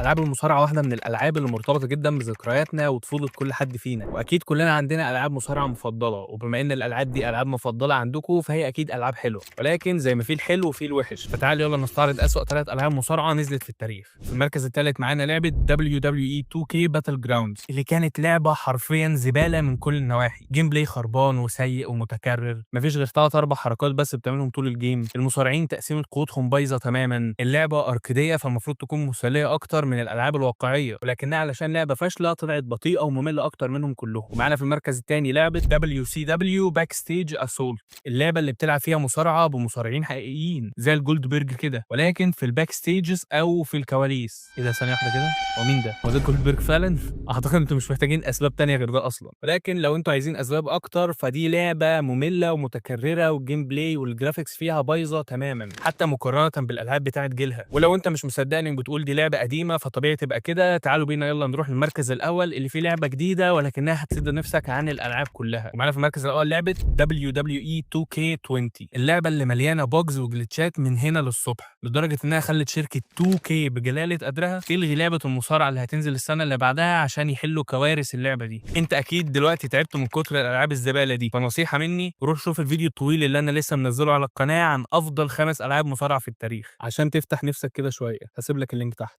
ألعاب المصارعة واحدة من الألعاب اللي مرتبطة جدًا بذكرياتنا وطفولة كل حد فينا، وأكيد كلنا عندنا ألعاب مصارعة مفضلة، وبما إن الألعاب دي ألعاب مفضلة عندكم فهي أكيد ألعاب حلوة، ولكن زي ما في الحلو وفي الوحش، فتعالوا يالّا نستعرض أسوأ 3 ألعاب مصارعة نزلت في التاريخ. في المركز التالت معانا لعبة WWE 2K Battlegrounds اللي كانت لعبة حرفيًا زبالة من كل النواحي، gameplay خربان وسيء ومتكرر، ما فيش غير 3، 4 حركات بس بتعملهم طول الجيم، المصارعين تقسيمة قوتهم بايظة تمامًا، اللعبة أركيدية فالمفروض تكون مسلية أكتر من الألعاب الواقعية، ولكنها علشان لعبة فاشلة طلعت بطيئة ومملة أكتر منهم كلهم. ومعانا في المركز التاني لعبة WCW Backstage Assault، اللعبة اللي بتلعب فيها مصارعة بمصارعين حقيقيين زي الجولدبرج كده، ولكن في الباك ستيجز أو في الكواليس. إيه ده، ثانية واحدة كده، هو مين ده؟ هو ده جولدبرج فعلًا؟ أعتقد أنتم مش محتاجين أسباب تانية غير ده أصلًا، ولكن لو أنتم عايزين أسباب أكتر فدي لعبة مملة ومتكررة والجيم بلاي والجرافيكس فيها بايظة تمامًا، حتى مقارنة بالألعاب بتاعة جيلها. ولو أنت مش مصدقني وبتقول دي لعبة قديمة فطبيعي تبقى كده، تعالوا بينا يالّا نروح للمركز الأول اللي فيه لعبة جديدة ولكنها هتسد نفسك عن الألعاب كلها. ومعانا في المركز الأول لعبة WWE 2K20، اللعبة اللي مليانة bugs وجليتشات من هنا للصبح، لدرجة إنها خلت شركة 2K بجلالة قدرها تلغي لعبة المصارعة اللي هتنزل السنة اللي بعدها عشان يحلوا كوارث اللعبة دي. أنت أكيد دلوقتي تعبت من كتر الألعاب الزبالة دي، فنصيحة مني روح شوف الفيديو الطويل اللي أنا لسه منزله على القناة عن أفضل 5 ألعاب مصارعة في التاريخ عشان تفتح نفسك كده شوية، هاسيب لك اللينك تحت.